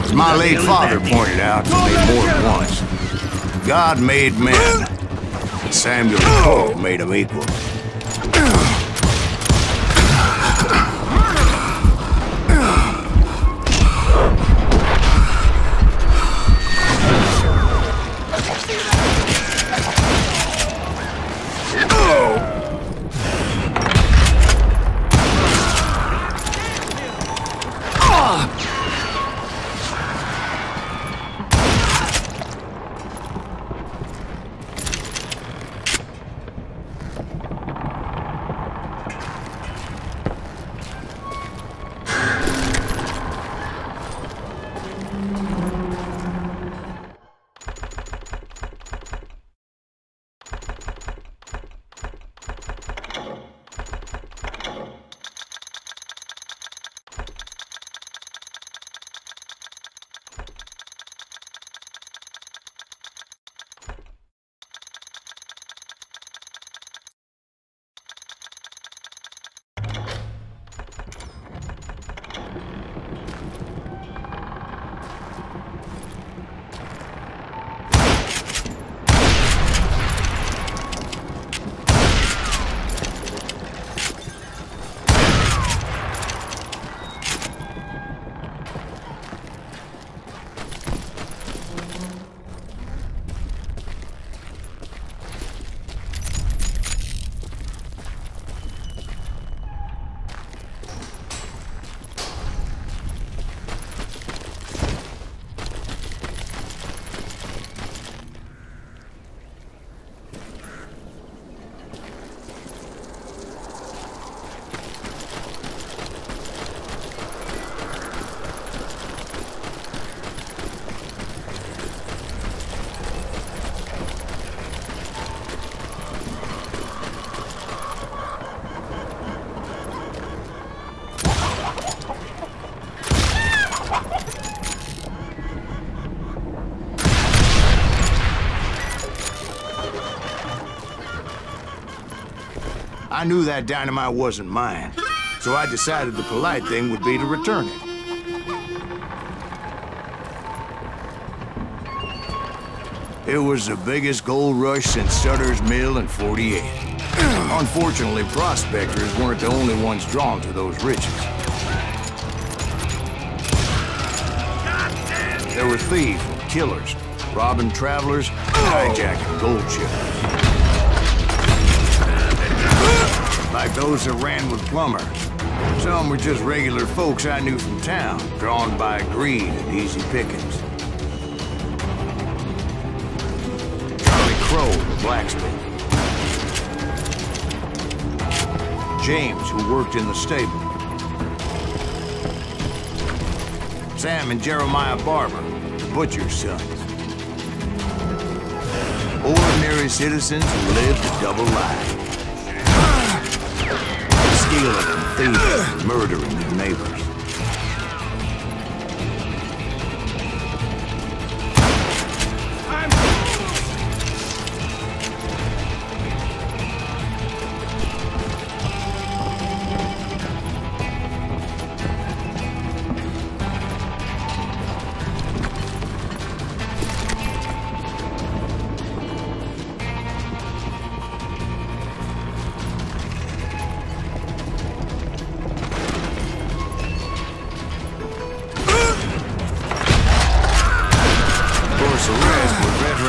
As my late father pointed out to me more than once, God made men, and Samuel Poe made them equal. I knew that dynamite wasn't mine, so I decided the polite thing would be to return it. It was the biggest gold rush since Sutter's Mill in '48. Unfortunately, prospectors weren't the only ones drawn to those riches. There were thieves and killers, robbing travelers, and hijacking gold ships. Like those that ran with plumbers. Some were just regular folks I knew from town, drawn by greed and easy pickings. Charlie Crow, the blacksmith. James, who worked in the stable. Sam and Jeremiah Barber, the butcher's sons. Ordinary citizens who lived a double life. Stealing and thieving and murdering their neighbors.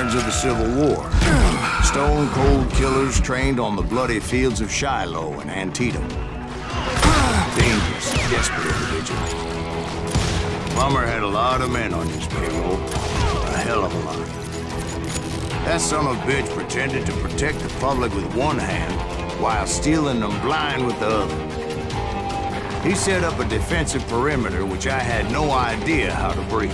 Of the Civil War. Stone-cold killers trained on the bloody fields of Shiloh and Antietam. Dangerous, desperate individuals. Plummer had a lot of men on his payroll. A hell of a lot. That son of a bitch pretended to protect the public with one hand while stealing them blind with the other. He set up a defensive perimeter which I had no idea how to breach.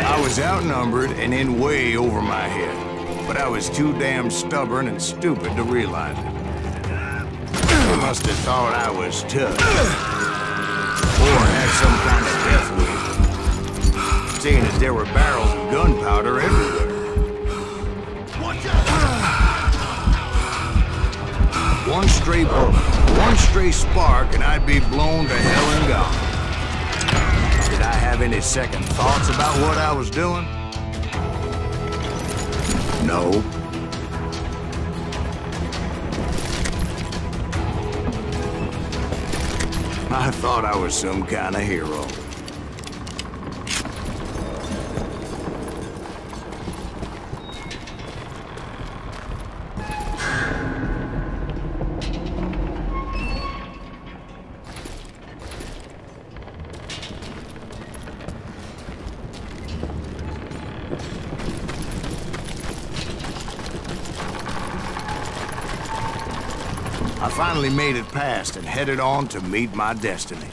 I was outnumbered and in way over my head, but I was too damn stubborn and stupid to realize it. They must have thought I was tough, or had some kind of death wish. seeing as there were barrels of gunpowder everywhere. One stray bullet, one stray spark, and I'd be blown to hell and gone. Did I have any second thoughts about what I was doing? No. I thought I was some kind of hero. I finally made it past and headed on to meet my destiny.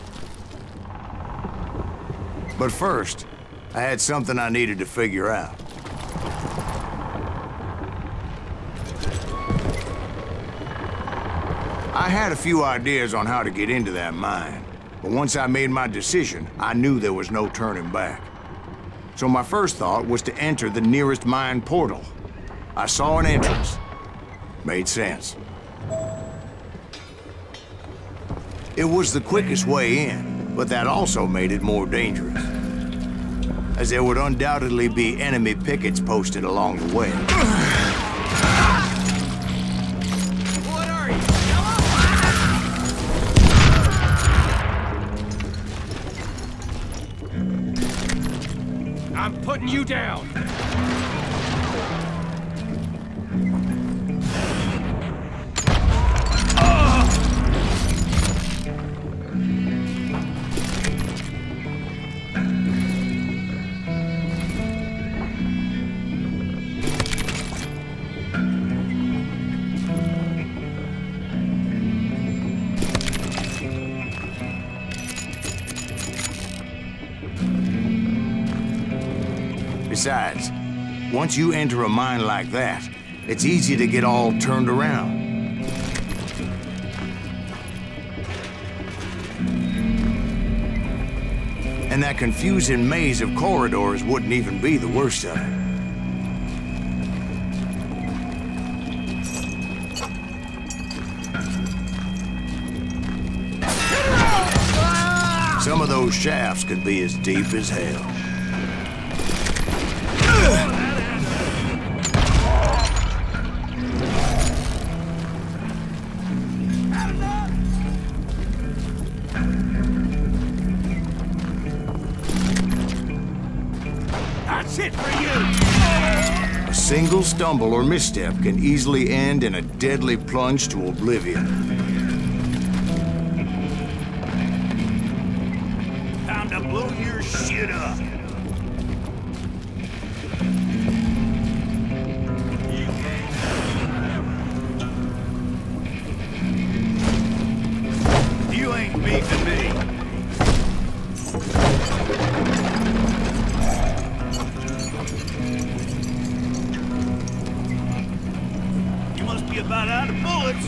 But first, I had something I needed to figure out. I had a few ideas on how to get into that mine, but once I made my decision, I knew there was no turning back. So my first thought was to enter the nearest mine portal. I saw an entrance. Made sense. It was the quickest way in, but that also made it more dangerous, as there would undoubtedly be enemy pickets posted along the way. What are you, yellow? I'm putting you down. Besides, once you enter a mine like that, it's easy to get all turned around. And that confusing maze of corridors wouldn't even be the worst of it. Some of those shafts could be as deep as hell. That's it for you! A single stumble or misstep can easily end in a deadly plunge to oblivion. Time to blow your shit up! You ain't beefing me! Be about out of bullets.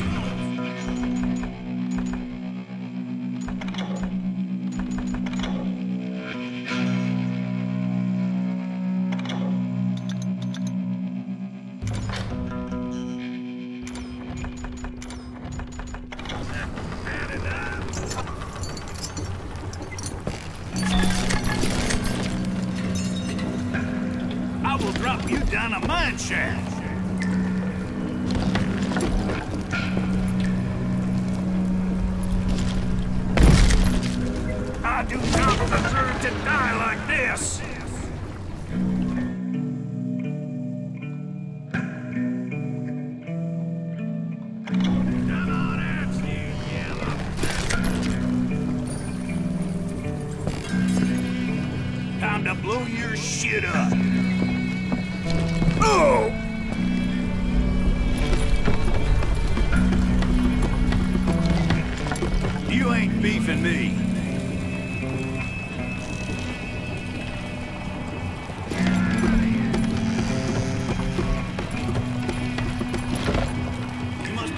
I will drop you down a mine shaft. I do not deserve to die like this! Come on out, you yellow! Time to blow your shit up! Oh! You ain't beefing me.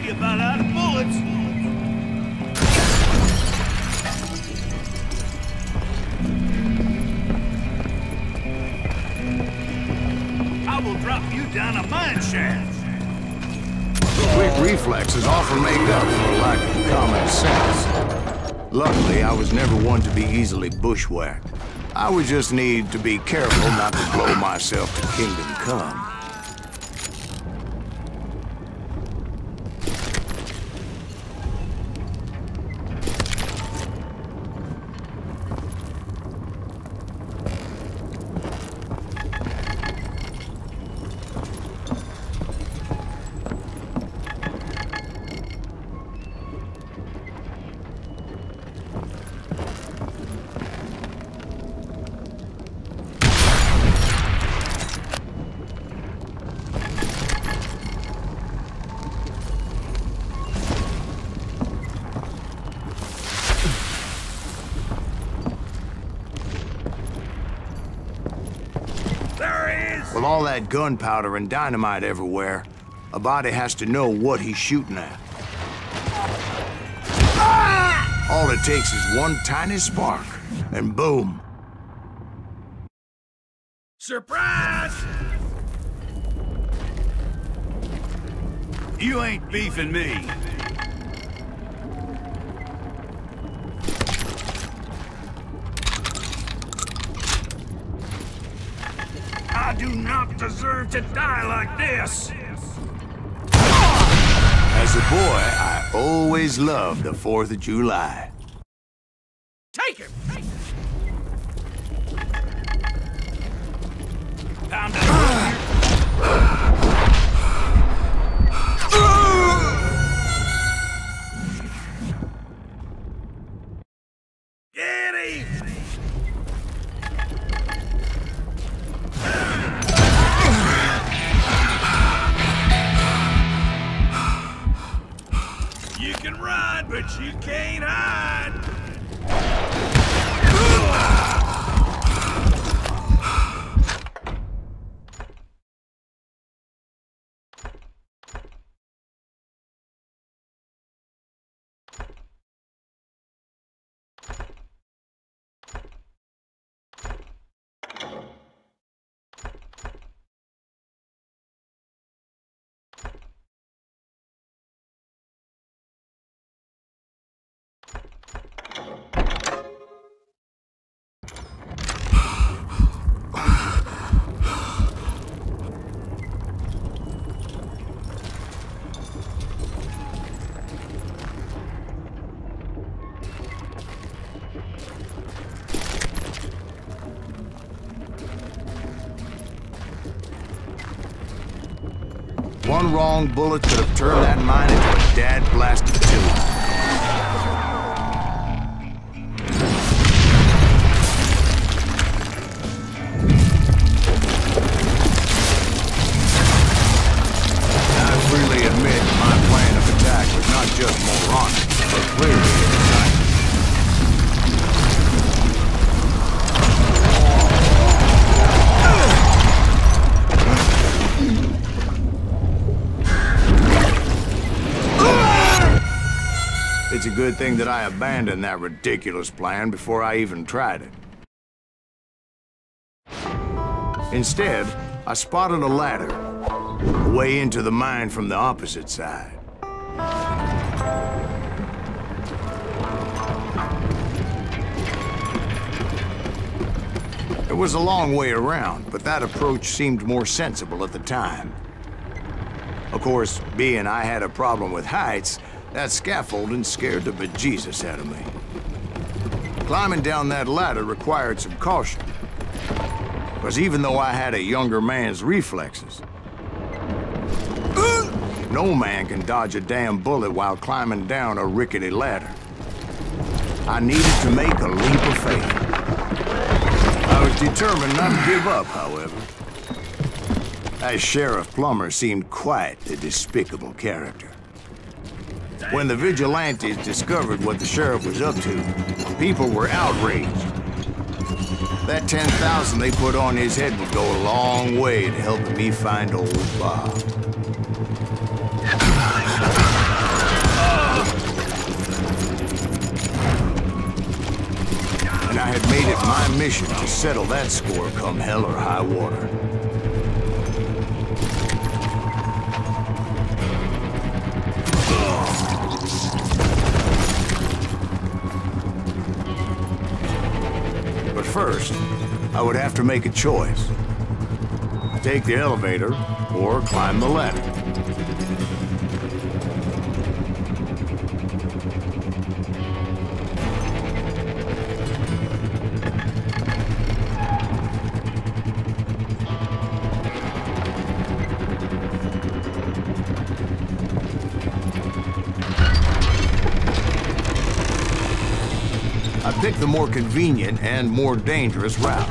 About out of bullets. down a mine shaft. Quick reflexes often make up for a lack of common sense. Luckily, I was never one to be easily bushwhacked. I would just need to be careful not to blow myself to kingdom come. With all that gunpowder and dynamite everywhere, a body has to know what he's shooting at. All it takes is one tiny spark, and boom. Surprise! You ain't beefing me. I do not deserve to die like this. As a boy, I always loved the 4th of July. Take him! Time to get him! You can run, but you can't hide. One wrong bullet could have turned that mine into a dad-blasted tomb. I freely admit my plan of attack was not just moronic, but clearly exciting. It's a good thing that I abandoned that ridiculous plan before I even tried it. Instead, I spotted a ladder, a way into the mine from the opposite side. It was a long way around, but that approach seemed more sensible at the time. Of course, being I had a problem with heights, that scaffolding scared the bejesus out of me. Climbing down that ladder required some caution, because even though I had a younger man's reflexes, no man can dodge a damn bullet while climbing down a rickety ladder. I needed to make a leap of faith. I was determined not to give up, however. That Sheriff Plummer seemed quite the despicable character. When the vigilantes discovered what the sheriff was up to, people were outraged. That 10,000 they put on his head would go a long way to helping me find old Bob. And I had made it my mission to settle that score come hell or high water. first, I would have to make a choice. Take the elevator or climb the ladder. I picked the more convenient and more dangerous route.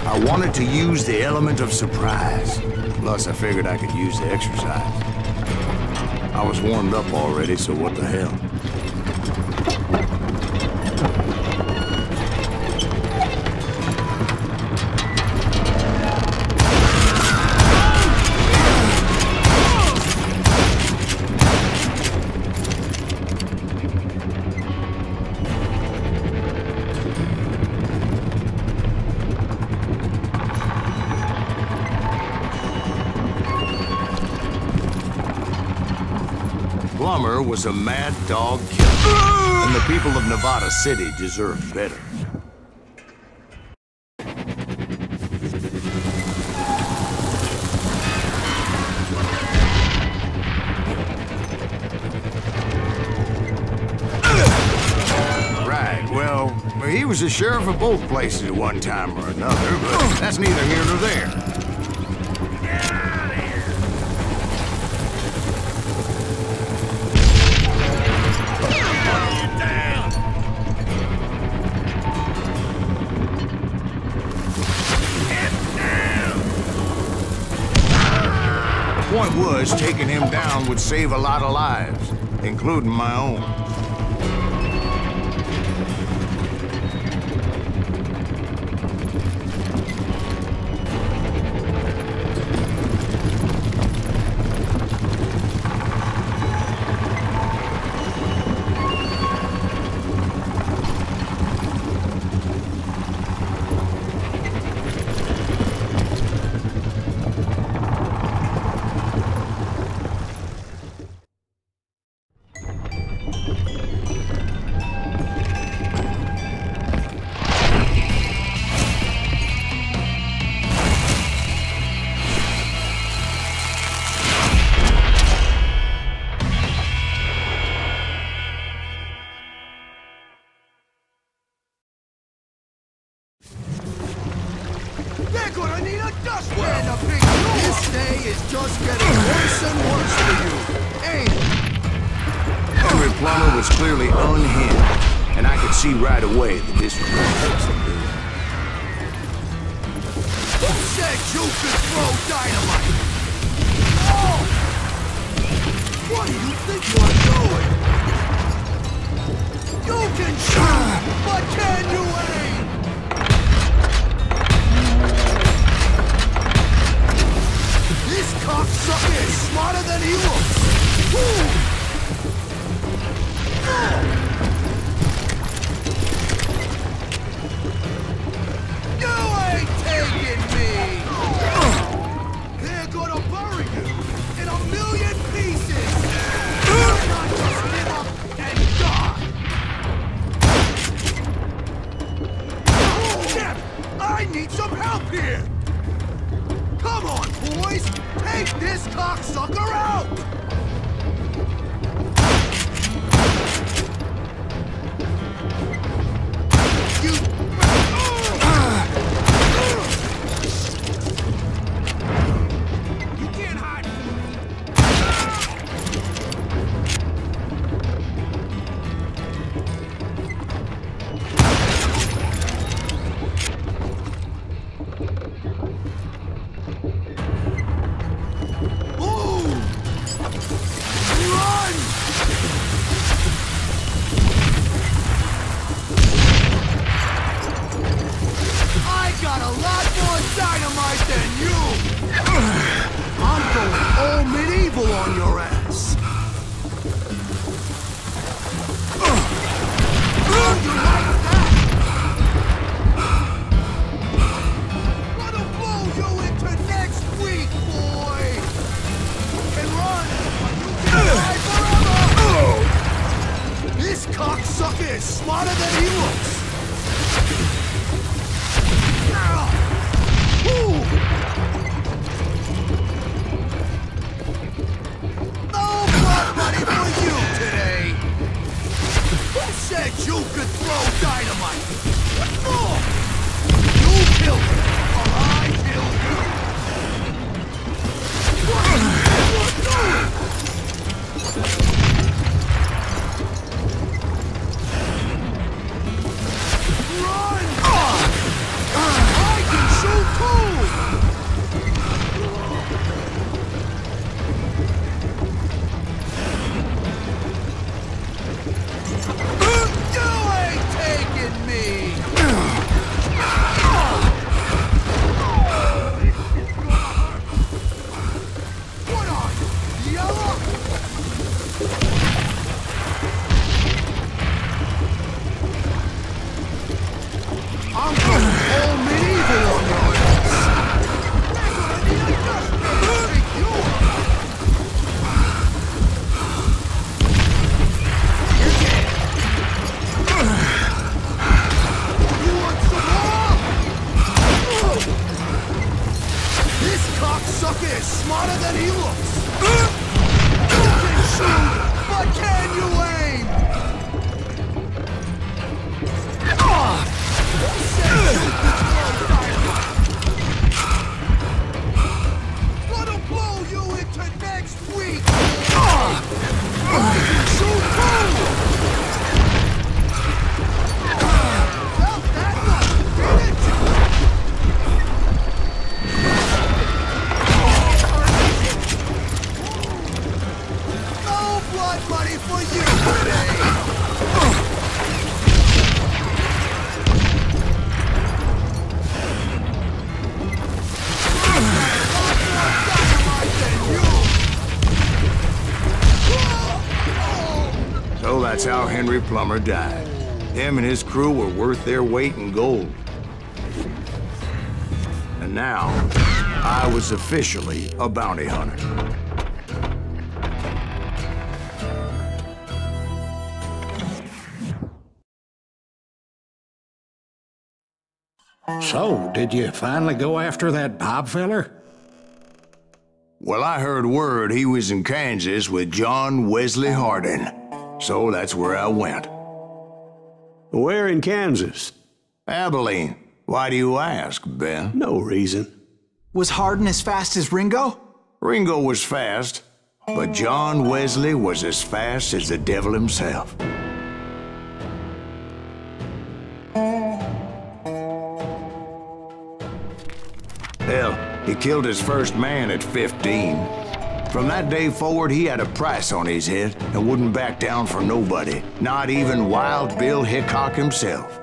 I wanted to use the element of surprise. Plus, I figured I could use the exercise. I was warmed up already, so what the hell? Plummer was a mad dog killer, and the people of Nevada City deserved better. Right, well, he was the sheriff of both places at one time or another, but that's neither here nor there. The point was, taking him down would save a lot of lives, including my own. They're gonna need a dustpan to pick you up! This day is just getting worse and worse for you. Ain't it? Henry Plummer was clearly unhinged, and I could see right away that this was going to take some doing. Who said you could throw dynamite? Oh! What do you think you're doing? You can shoot, but can you aim? This cocksucker is smarter than he looks! You ain't taking me! They're gonna bury you in a million pieces! You're not just give up and die! Oh, Jeff! I need some help here! Come on, boys! Take this cocksucker out! You can't hide from me! that you could throw dynamite! No! You killed him, or I killed you! What are you doing? Run! I can shoot too! You ain't taking me! What are you, yellow? I'm going all medieval on your ass! Pick you up! You want some more? This cocksucker is smarter than he looks! You can shoot, but can you aim? Gonna blow you into next week! I can shoot too! Well, that one did it! No blood money for you today! So that's how Henry Plummer died. Him and his crew were worth their weight in gold. And now, I was officially a bounty hunter. So, did you finally go after that Bob feller? Well, I heard word he was in Kansas with John Wesley Hardin. So that's where I went. Where in Kansas? Abilene. Why do you ask, Ben? No reason. Was Hardin as fast as Ringo? Ringo was fast, but John Wesley was as fast as the devil himself. Hell, he killed his first man at 15. From that day forward, he had a price on his head and wouldn't back down for nobody, not even Wild Bill Hickok himself.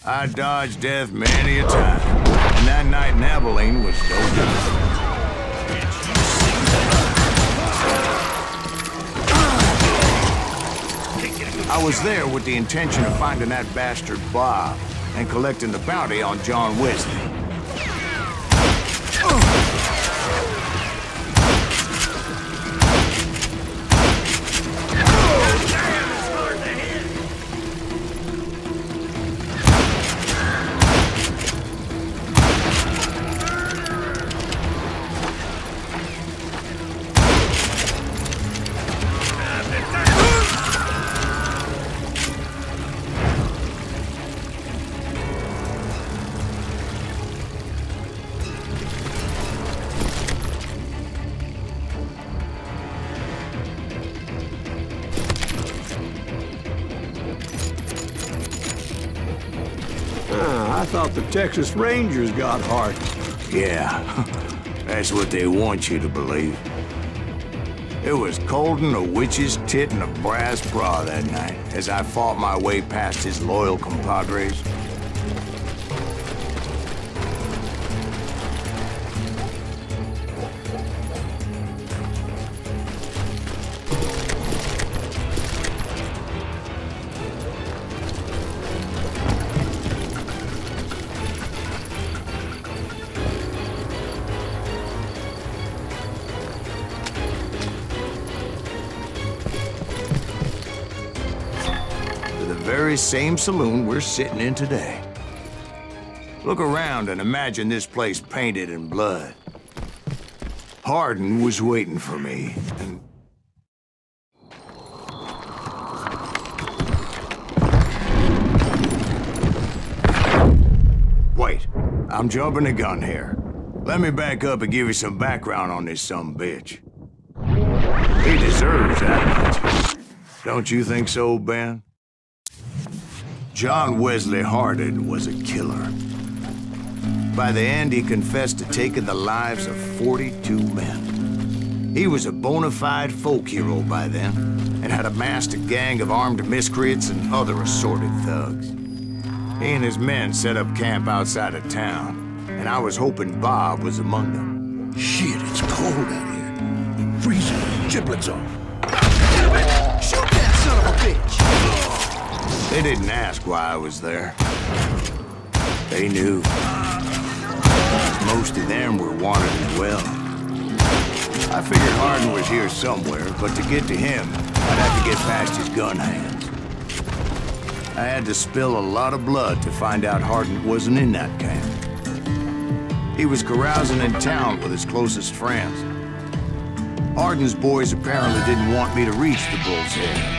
I dodged death many a time, and that night in Abilene was no different. I was there with the intention of finding that bastard Bob and collecting the bounty on John Wesley. I thought the Texas Rangers got Hardin. Yeah, that's what they want you to believe. It was coldin' a witch's tit and a brass bra that night as I fought my way past his loyal compadres. very same saloon we're sitting in today. Look around and imagine this place painted in blood. Hardin was waiting for me, and... Wait, I'm jumping the gun here. Let me back up and give you some background on this sumbitch. He deserves that much. Don't you think so, Ben? John Wesley Hardin was a killer. By the end, he confessed to taking the lives of 42 men. He was a bona fide folk hero by then, and had amassed a gang of armed miscreants and other assorted thugs. He and his men set up camp outside of town, and I was hoping Bob was among them. Shit, it's cold out here. Freezing. Giblets off. Shoot that son of a bitch! They didn't ask why I was there. They knew. Most of them were wanted as well. I figured Hardin was here somewhere, but to get to him, I'd have to get past his gun hands. I had to spill a lot of blood to find out Hardin wasn't in that camp. He was carousing in town with his closest friends. Hardin's boys apparently didn't want me to reach the bull's head.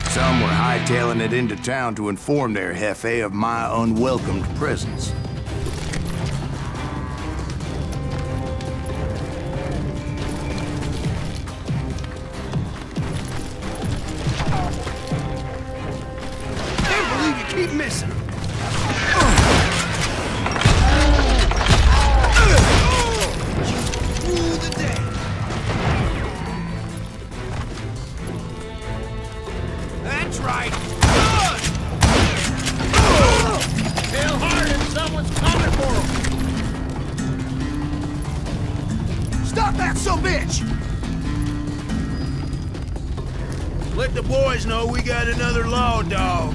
Some were hightailing it into town to inform their jefe of my unwelcomed presence. Can't believe you keep missing. Rule the day. That's right. Tell Hardin someone's coming for him. Stop that sumbitch! Let the boys know we got another law dog.